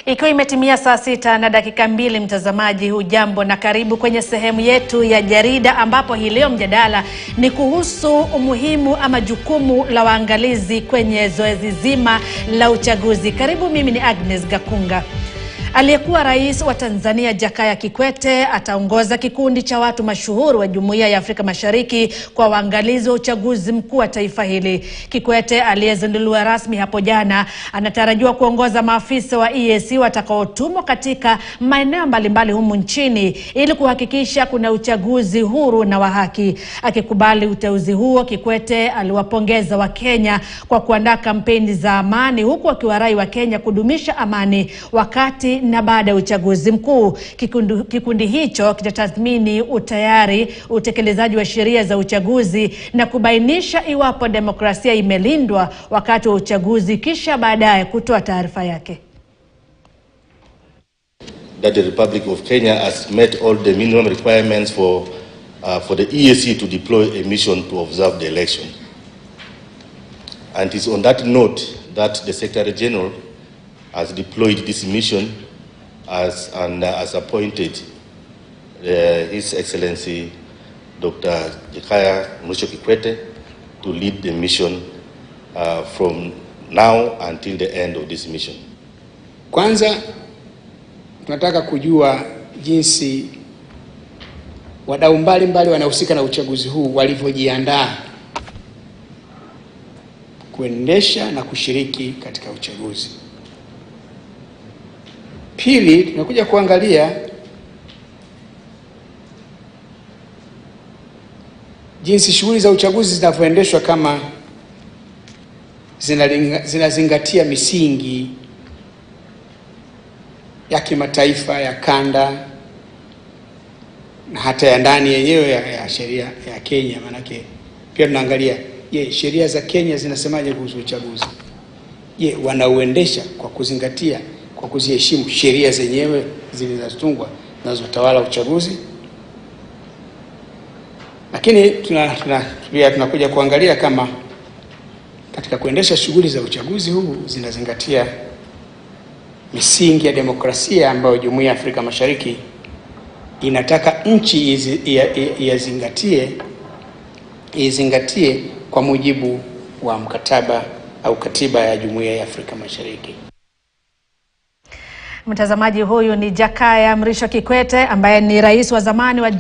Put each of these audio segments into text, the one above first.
Ikiwa imetimia saa 6 na dakika 2, mtazamaji, hujambo na karibu kwenye sehemu yetu ya Jarida, ambapo hii leo mjadala ni kuhusu umuhimu ama jukumu la waangalizi kwenye zoezi zima la uchaguzi. Karibu, mimi ni Agnes Gakunga. Aliyekuwa rais wa Tanzania Jakaya Kikwete ataongoza kikundi cha watu mashuhuri wa Jumuiya ya Afrika Mashariki kwa waangalizi wa uchaguzi mkuu wa taifa hili. Kikwete aliyezinduliwa rasmi hapo jana anatarajiwa kuongoza maafisa wa EAC watakaotumwa katika maeneo mbalimbali humu nchini ili kuhakikisha kuna uchaguzi huru na wa haki. Akikubali uteuzi huo, Kikwete aliwapongeza Wakenya kwa kuandaa kampeni za amani, huku akiwarai Wakenya kudumisha amani wakati na baada ya uchaguzi mkuu. Kikundi hicho kitatathmini utayari, utekelezaji wa sheria za uchaguzi na kubainisha iwapo demokrasia imelindwa wakati wa uchaguzi, kisha baadaye kutoa taarifa yake. That the Republic of Kenya has met all the minimum requirements for the EAC to deploy a mission to observe the election. And it's on that note that the Secretary General has deployed this mission as appointed His Excellency Dr. Jakaya Kikwete to lead the mission from now until the end of this mission. Kwanza tunataka kujua jinsi wadau mbalimbali wanahusika na uchaguzi huu walivyojiandaa kuendesha na kushiriki katika uchaguzi. Pili, tunakuja kuangalia jinsi shughuli za uchaguzi zinavyoendeshwa, kama zinazingatia misingi ya kimataifa, ya kanda na hata ya ndani yenyewe ya sheria ya Kenya. Manake pia tunaangalia, je, sheria za Kenya zinasemaje kuhusu uchaguzi? Je, wanauendesha kwa kuzingatia, kwa kuziheshimu sheria zenyewe zilizotungwa zinazotawala uchaguzi? Lakini tunakuja kuangalia kama katika kuendesha shughuli za uchaguzi huu zinazingatia misingi ya demokrasia ambayo Jumuiya ya Afrika Mashariki inataka nchi izingatie kwa mujibu wa mkataba au katiba ya Jumuiya ya Afrika Mashariki. Mtazamaji, huyu ni Jakaya Kikwete ambaye ni rais wa zamani wa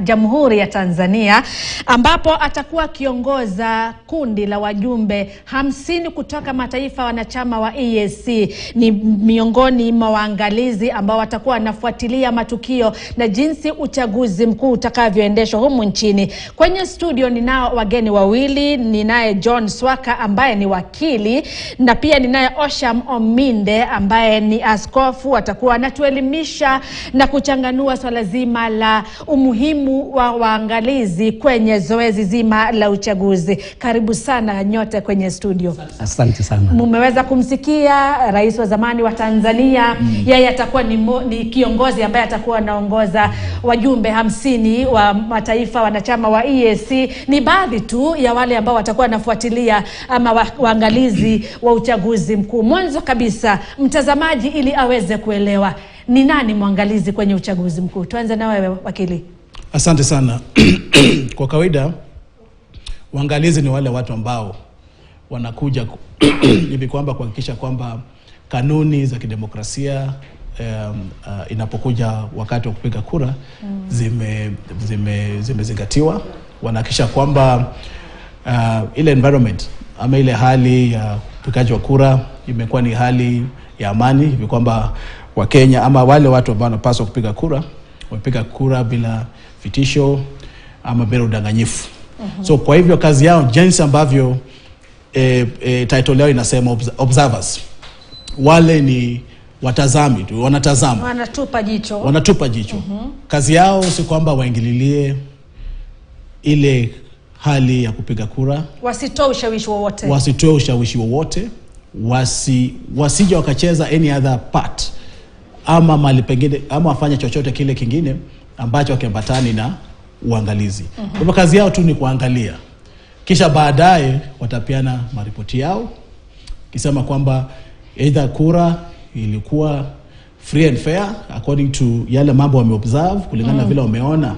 Jamhuri ya Tanzania, ambapo atakuwa kiongoza kundi la wajumbe 50 kutoka mataifa wanachama wa EAC. Ni miongoni mwa waangalizi ambao watakuwa wanafuatilia matukio na jinsi uchaguzi mkuu utakavyoendeshwa humu nchini. Kwenye studio ninao wageni wawili. Ninaye John Swaka ambaye ni wakili, na pia ninaye Osham Ominde ambaye ni askofu. Atakuwa anatuelimisha na kuchanganua swala zima la umuhimu wa waangalizi kwenye zoezi zima la uchaguzi. Karibu sana nyote kwenye studio. Asante sana. Mmeweza kumsikia rais wa zamani wa Tanzania. Yeye atakuwa ni kiongozi ambaye atakuwa anaongoza wajumbe 50 wa mataifa wanachama wa EAC. Ni baadhi tu ya wale ambao watakuwa wanafuatilia ama waangalizi wa uchaguzi mkuu. Mwanzo kabisa, mtazamaji ili aweze kuelewa ni nani mwangalizi kwenye uchaguzi mkuu, tuanze na wewe wakili. Asante sana. Kwa kawaida waangalizi ni wale watu ambao wanakuja hivi kwamba kuhakikisha kwamba kanuni za kidemokrasia inapokuja wakati wa kupiga kura zimezingatiwa. Wanahakikisha kwamba ile environment ama ile hali ya upigaji wa kura imekuwa ni hali ya amani, hivi kwamba Wakenya ama wale watu ambao wanapaswa kupiga kura wapiga kura bila vitisho ama bila udanganyifu. So kwa hivyo kazi yao, jinsi ambavyo title yao inasema observers, wale ni watazami tu, wanatazama, wanatupa jicho. Kazi yao si kwamba waingililie ile hali ya kupiga kura, wasitoe ushawishi wowote, wasije wakacheza any other part ama mali pengine, ama wafanya chochote kile kingine ambacho kiambatani na uangalizi. Kwa hivyo kazi yao tu ni kuangalia, kisha baadaye watapiana maripoti yao kisema kwamba either kura ilikuwa free and fair according to yale mambo wameobserve, kulingana na vile wameona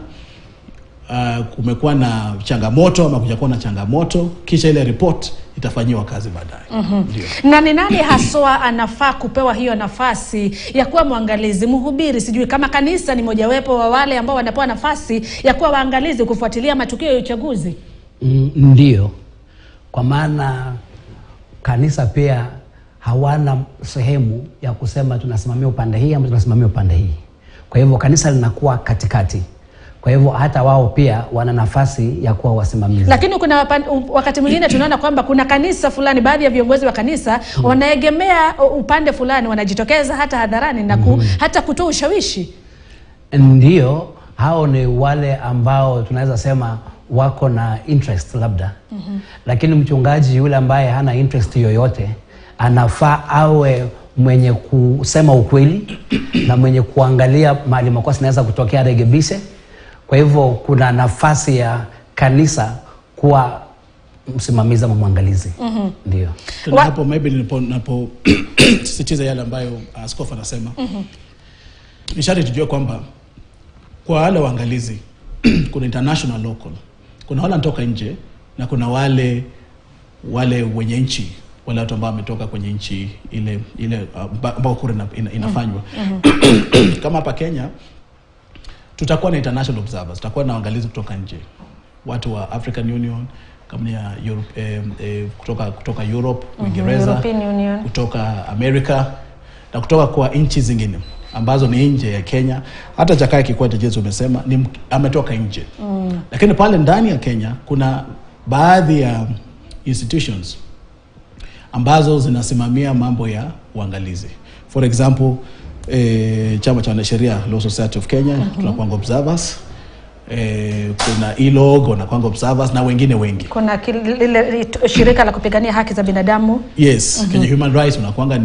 kumekuwa na changamoto ama kujakuwa na changamoto, kisha ile report itafanyiwa kazi baadaye. Ndio. Na ni nani haswa anafaa kupewa hiyo nafasi ya kuwa mwangalizi, mhubiri? Sijui kama kanisa ni mojawapo wa wale ambao wanapewa nafasi ya kuwa waangalizi kufuatilia matukio ya uchaguzi. Ndio. Kwa maana kanisa pia hawana sehemu ya kusema tunasimamia upande hii ama tunasimamia upande hii. Kwa hivyo kanisa linakuwa katikati. Kwa hivyo hata wao pia wana nafasi ya kuwa wasimamizi. Lakini kuna wakati mwingine tunaona kwamba kuna kanisa fulani, baadhi ya viongozi wa kanisa wanaegemea upande fulani, wanajitokeza hata hadharani na hata kutoa ushawishi. Ndio, hao ni wale ambao tunaweza sema wako na interest labda. Lakini mchungaji yule ambaye hana interest yoyote anafaa awe mwenye kusema ukweli na mwenye kuangalia mahali makosa yanaweza kutokea rekebishe. Kwa hivyo kuna nafasi ya kanisa kuwa msimamizi ama mwangalizi. Ndio. Hapo maybe napo sisitiza yale ambayo askofu anasema. Ni sharti tujue kwamba kwa wale waangalizi kuna international local. Kuna wale wanatoka nje na kuna wale wenye nchi, wale watu ambao wametoka kwenye nchi ile ambao kura inafanywa. Kama hapa Kenya tutakuwa na international observers, tutakuwa na waangalizi kutoka nje, watu wa African Union, kama ya Europe, kutoka Europe, Uingereza, kutoka America na kutoka kwa nchi zingine ambazo ni nje ya Kenya. Hata Jakaya Kikwete jinsi umesema ametoka nje. Lakini pale ndani ya Kenya kuna baadhi ya institutions ambazo zinasimamia mambo ya uangalizi. For example, chama cha wanasheria Law Society of Kenya, tunakuwa observers. Kuna ILOG na kwa observers na wengine wengi. Kuna lile shirika la kupigania haki za binadamu. Yes, Kenya Human Rights wanakuanga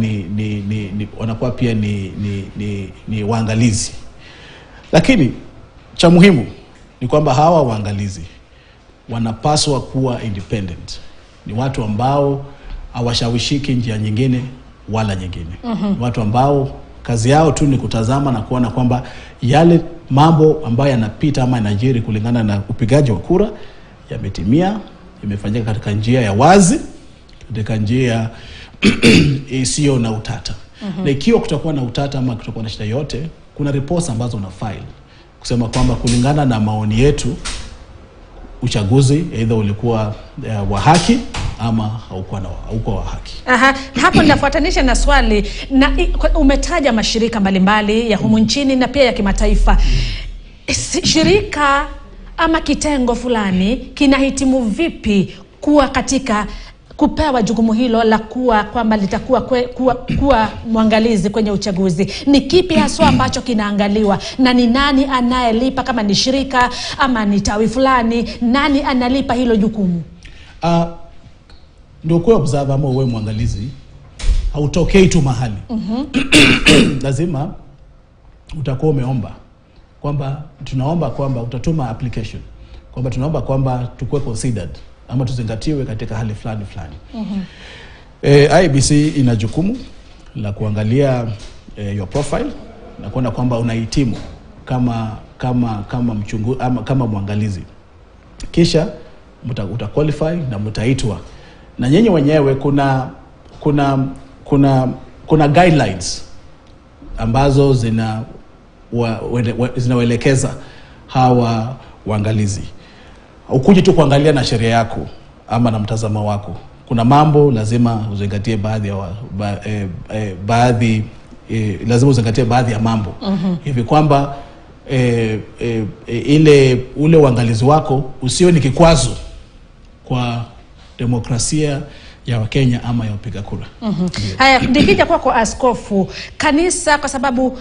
wanakuwa pia ni waangalizi. Lakini cha muhimu ni kwamba hawa waangalizi wanapaswa kuwa independent. Ni watu ambao hawashawishiki njia nyingine wala nyingine. Watu ambao kazi yao tu ni kutazama na kuona kwamba yale mambo ambayo yanapita ama yanajiri kulingana na upigaji wa kura yametimia, imefanyika katika njia ya wazi, katika njia isiyo na utata. Na ikiwa kutakuwa na utata ama kutakuwa na shida yote, kuna reports ambazo una file kusema kwamba kulingana na maoni yetu uchaguzi either ulikuwa wa haki ama haukuwa wa haki. Hapo ninafuatanisha na swali, na umetaja mashirika mbalimbali ya humu nchini na pia ya kimataifa. Shirika ama kitengo fulani kinahitimu vipi kuwa katika kupewa jukumu hilo la kwamba litakuwa kuwa mwangalizi kwenye uchaguzi? Ni kipi haswa ambacho kinaangaliwa, na ni nani anayelipa? Kama ni shirika ama ni tawi fulani, nani analipa hilo jukumu? Ndio kwa observer ama wewe mwangalizi hautokei tu mahali. Lazima utakuwa umeomba kwamba tunaomba kwamba utatuma application kwamba tunaomba kwamba tukue considered ama tuzingatiwe katika hali fulani. IBC ina jukumu la kuangalia your profile na kuona kwamba unahitimu kama mchunguzi ama kama mwangalizi. Kisha utaqualify na mtaitwa. Na nyenye wenyewe kuna guidelines ambazo zinawaelekeza hawa waangalizi. Ukuje tu kuangalia na sheria yako ama na mtazamo wako. Kuna mambo lazima uzingatie lazima uzingatie baadhi ya mambo. Hivi kwamba ule uangalizi wako usio ni kikwazo kwa demokrasia ya Wakenya ama ya wapiga kura. Haya, nikija kwa askofu, kanisa kwa sababu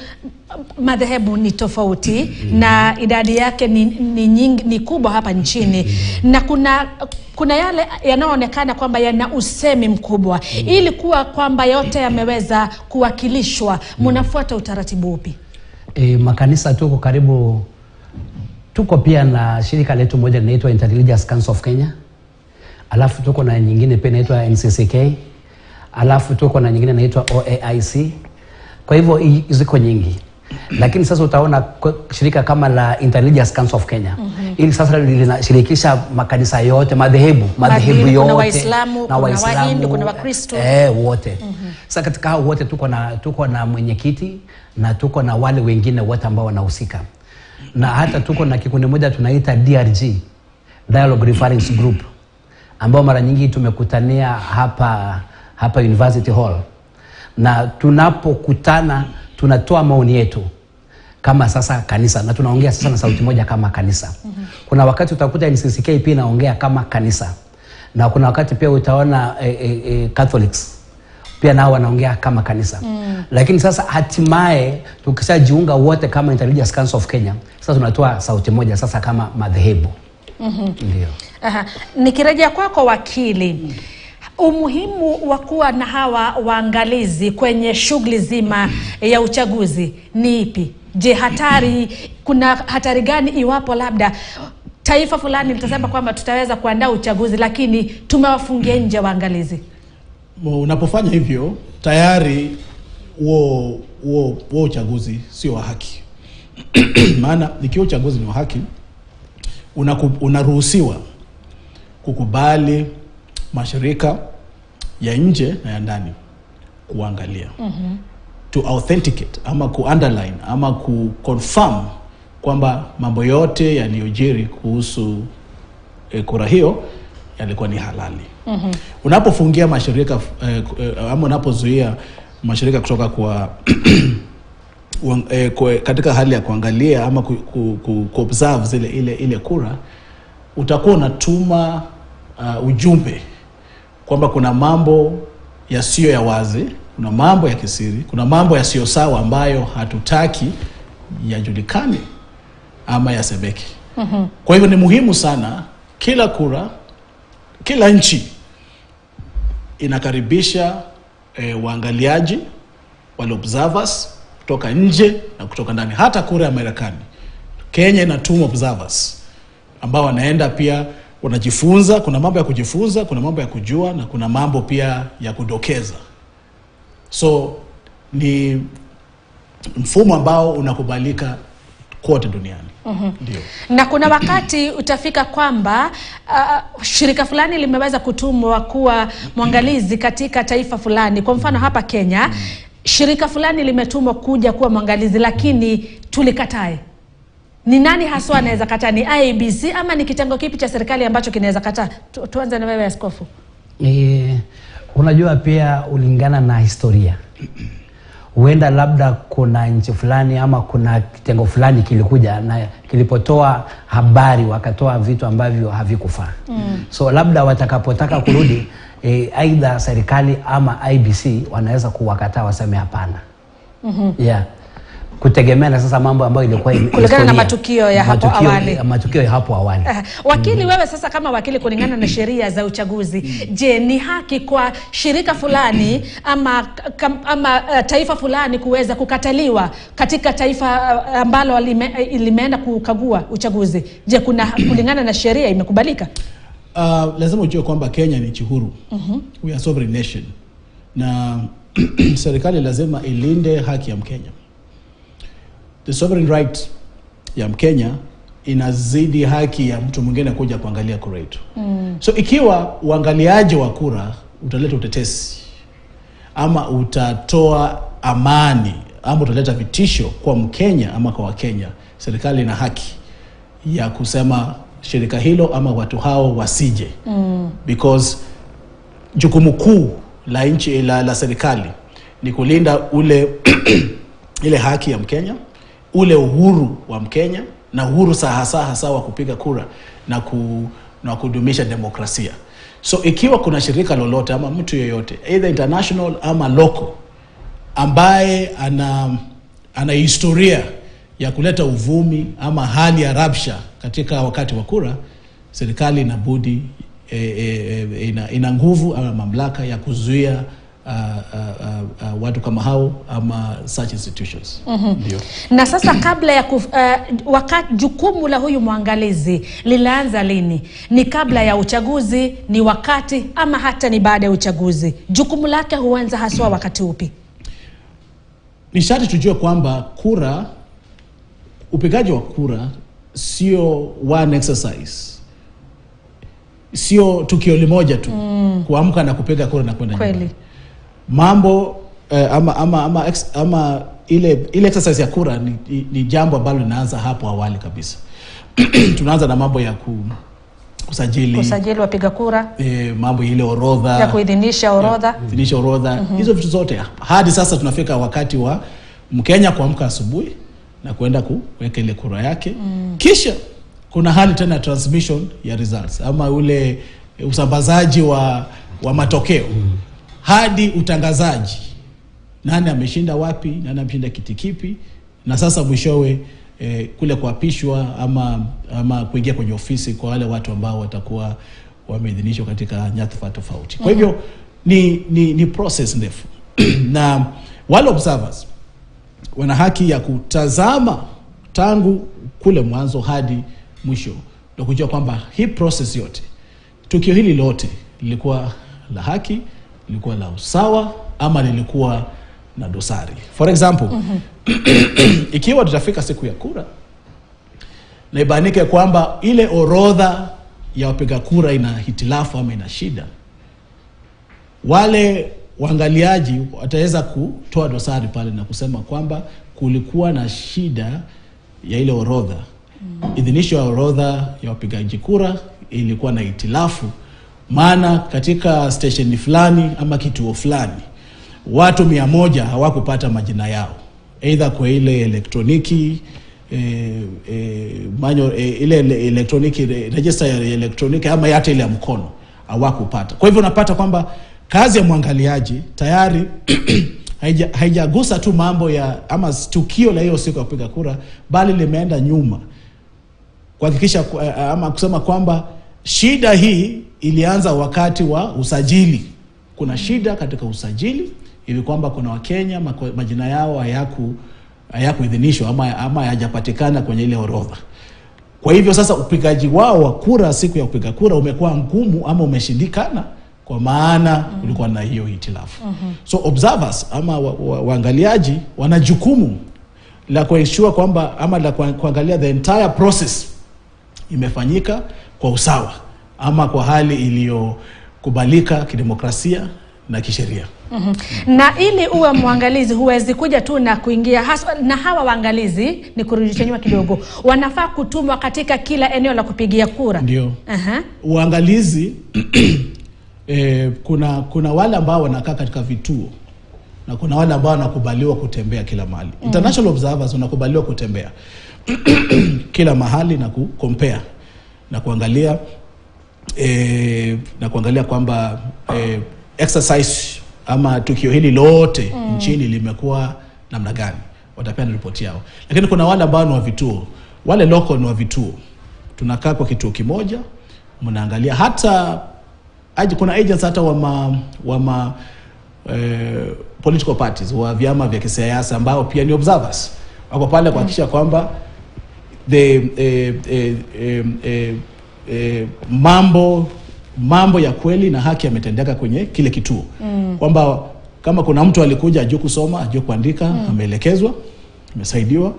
madhehebu ni tofauti na idadi yake ni kubwa hapa nchini, na kuna yale yanayoonekana kwamba yana usemi mkubwa. Ili kuwa kwamba yote yameweza kuwakilishwa, mnafuata utaratibu upi? Makanisa tuko pia na shirika letu moja linaitwa Interreligious Council of Kenya. Alafu tuko na nyingine pia inaitwa NCCK. Alafu tuko na nyingine inaitwa OAIC. Kwa hivyo ziko nyingi. Lakini sasa utaona shirika kama la Intelligence Council of Kenya, ili sasa linashirikisha makanisa yote, madhehebu yote, kuna Waislamu, kuna Wahindu, kuna Wakristo, wote. Sasa katika hao wote tuko na mwenyekiti na tuko na wale wengine wote ambao wanahusika. Na hata tuko na kikundi moja tunaita DRG, Dialogue Reference Group, ambao mara nyingi tumekutania hapa University Hall. Na tunapokutana tunatoa maoni yetu kama sasa kanisa, na tunaongea sasa na sauti moja kama kanisa. Kuna wakati utakuta NCCK pia inaongea kama kanisa, na kuna wakati pia utaona Catholics pia nao wanaongea kama kanisa. Lakini sasa hatimaye tukishajiunga wote kama Intelligence Council of Kenya, sasa tunatoa sauti moja sasa kama madhehebu. Ndio. Nikirejea kwako wakili, umuhimu wa kuwa na hawa waangalizi kwenye shughuli zima ya uchaguzi ni ipi? Je, kuna hatari gani iwapo labda taifa fulani litasema kwamba tutaweza kuandaa uchaguzi lakini tumewafungia nje waangalizi? Unapofanya hivyo tayari huo uchaguzi sio wa haki. Maana ikiwa uchaguzi ni wa haki, unaruhusiwa kukubali mashirika ya nje na ya ndani kuangalia, to authenticate ama ku-underline ama ku-confirm kwamba mambo yote yaliyojiri kuhusu kura hiyo yalikuwa ni halali. Unapofungia mashirika ama unapozuia mashirika kutoka kwa katika hali ya kuangalia ama ku-observe ile kura, utakuwa unatuma ujumbe kwamba kuna mambo yasiyo ya wazi, kuna mambo ya kisiri, kuna mambo yasiyo sawa ambayo hatutaki yajulikane ama yasemeke. Kwa hivyo ni muhimu sana, kila kura, kila nchi inakaribisha waangaliaji, wale observers kutoka nje na kutoka ndani. Hata kura ya Marekani, Kenya inatuma observers ambao wanaenda pia wanajifunza. Kuna mambo ya kujifunza, kuna mambo ya kujua, na kuna mambo pia ya kudokeza. So ni mfumo ambao unakubalika kote duniani. Ndio. Na kuna wakati utafika kwamba shirika fulani limeweza kutumwa kuwa mwangalizi katika taifa fulani. Kwa mfano hapa Kenya, shirika fulani limetumwa kuja kuwa mwangalizi lakini tulikatae. Ni nani haswa anaweza kataa? Ni IEBC ama ni kitengo kipi cha serikali ambacho kinaweza kataa? Tuanze na wewe askofu. Unajua pia ulingana na historia. Huenda labda kuna nchi fulani ama kuna kitengo fulani kilikuja na kilipotoa habari wakatoa vitu ambavyo havikufaa. So labda watakapotaka kurudi aidha serikali ama IEBC wanaweza kuwakataa, waseme hapana. Kutegemea na sasa mambo ambayo ilikuwa kulingana na matukio ya hapo awali. Wakili, wewe sasa kama wakili, kulingana na sheria za uchaguzi, je, ni haki kwa shirika fulani ama taifa fulani kuweza kukataliwa katika taifa ambalo limeenda kukagua uchaguzi? Je, kulingana na sheria imekubalika? Lazima ujue kwamba Kenya ni nchi huru. We are sovereign nation. Na serikali lazima ilinde haki ya Mkenya. The sovereign right ya Mkenya inazidi haki ya mtu mwingine kuja kuangalia kura yetu. So ikiwa uangaliaji wa kura utaleta utetesi ama utatoa amani ama utaleta vitisho kwa Mkenya ama kwa Wakenya, serikali ina haki ya kusema shirika hilo ama watu hao wasije. Because jukumu kuu la nchi la serikali ni kulinda ile haki ya Mkenya, ule uhuru wa Mkenya, na uhuru hasa wa kupiga kura na kudumisha demokrasia. So ikiwa kuna shirika lolote ama mtu yeyote, either international ama local, ambaye ana historia ya kuleta uvumi ama hali ya rabsha katika wakati wa kura, serikali inabudi ina nguvu ama mamlaka ya kuzuia watu kama hao ama such institutions. Ndio. Na sasa kabla ya wakati jukumu la huyu mwangalizi lilianza lini? Ni kabla ya uchaguzi, ni wakati, ama hata ni baada ya uchaguzi? Jukumu lake huanza haswa wakati upi? ni sharti tujue kwamba kura, upigaji wa kura sio one exercise, sio tukio limoja tu kuamka na kupiga kura na kwenda nyumbani. Mambo ama ile exercise ya kura ni jambo ambalo linaanza hapo awali kabisa. Tunaanza na mambo ya kusajili wapiga kura, mambo ile orodha ya kuidhinisha orodha, hizo vitu zote. Hadi sasa tunafika wakati wa Mkenya kuamka asubuhi na kwenda kuweka ile kura yake. Kisha kuna hali tena transmission ya results, ama ule usambazaji wa matokeo hadi utangazaji, nani ameshinda wapi, nani ameshinda kiti kipi, na sasa mwishowe kule kuapishwa ama kuingia kwenye ofisi kwa wale watu ambao watakuwa wameidhinishwa katika nyadhifa tofauti. Kwa hivyo ni process ndefu. Na wale observers wana haki ya kutazama tangu kule mwanzo hadi mwisho, na kujua kwamba hii process yote, tukio hili lote lilikuwa la haki, lilikuwa la usawa, ama lilikuwa na dosari. For example, ikiwa tutafika siku ya kura na ibanike kwamba ile orodha ya wapiga kura ina hitilafu ama ina shida, wale waangaliaji wataweza kutoa dosari pale na kusema kwamba kulikuwa na shida ya ile orodha. Idhinisho ya orodha ya wapigaji kura ilikuwa na hitilafu, maana katika station fulani ama kituo fulani watu 100 hawakupata majina yao, either kwa ile elektroniki ile elektroniki register ya elektroniki ama hata ile ya mkono hawakupata. Kwa hivyo unapata kwamba kazi ya mwangaliaji tayari haijagusa tu mambo ya ama tukio la hiyo siku ya kupiga kura, bali limeenda nyuma kuhakikisha ama kusema kwamba shida hii ilianza wakati wa usajili. Kuna shida katika usajili ili kwamba kuna Wakenya majina yao hayakuidhinishwa ama hayajapatikana kwenye ile orodha. Kwa hivyo sasa upigaji wao wa kura siku ya kupiga kura umekuwa ngumu ama umeshindikana, kwa maana kulikuwa na hiyo hitilafu. So observers ama waangaliaji wana jukumu la kuensure kwamba ama la kuangalia the entire process imefanyika kwa usawa ama kwa hali iliyokubalika kidemokrasia na kisheria. Na ili uwe mwangalizi huwezi kuja tu na kuingia haswa, na hawa waangalizi ni kurudisha nyuma kidogo, wanafaa kutumwa katika kila eneo la kupigia kura. Ndio. Uangalizi kuna wale ambao wanakaa katika vituo na kuna wale ambao wanakubaliwa kutembea kila mahali. International observers wanakubaliwa kutembea kila mahali na kucompare na kuangalia kwamba exercise ama tukio hili lote nchini limekuwa namna gani, watapeana ripoti yao. Lakini kuna wale ambao ni wa vituo, wale local ni wa vituo, tunakaa kwa kituo kimoja, mnaangalia. Hata kuna agents hata wa political parties, wa vyama vya kisiasa ambao pia ni observers, wako pale kuhakikisha kwamba mambo ya kweli na haki yametendeka kwenye kile kituo. Kwamba kama kuna mtu alikuja ajue kusoma, ajue kuandika, ameelekezwa, amesaidiwa.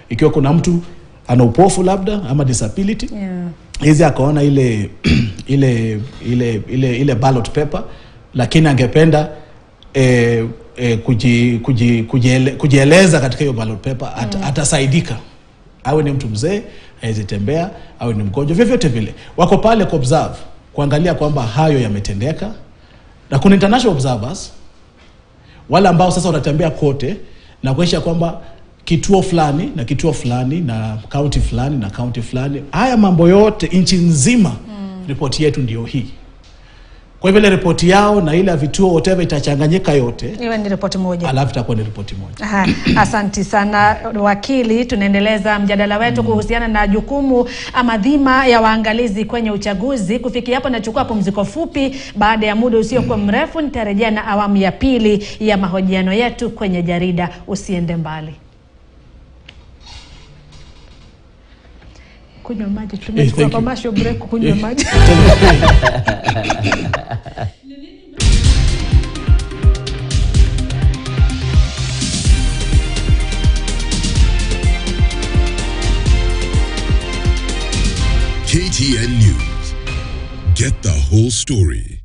Ikiwa kuna mtu ana upofu labda ama disability, hizi akaona ile ballot paper, lakini angependa kujieleza katika hiyo ballot paper, atasaidika. Awe ni mtu mzee, hawezi tembea, awe ni mgonjwa, vyovyote vile wako pale ku observe, kuangalia kwamba hayo yametendeka. Na kuna international observers wale ambao sasa wanatembea kote na kuhakikisha kwamba kituo fulani na kituo fulani na county fulani na county fulani, haya mambo yote nchi nzima, ripoti yetu ndio hii. Kwa hivyo ile ripoti yao na ile vituo whatever itachanganyika yote, iwe ni ripoti moja, alafu itakuwa ni ripoti moja. Asante sana wakili. Tunaendeleza mjadala wetu kuhusiana na jukumu ama dhima ya waangalizi kwenye uchaguzi. Kufikia hapo nachukua pumziko fupi. Baada ya muda usiokuwa mrefu nitarejea na awamu ya pili ya mahojiano yetu kwenye Jarida. Usiende mbali. Kunywa maji, tumechukua commercial break kunywa maji. KTN News. Get the whole story.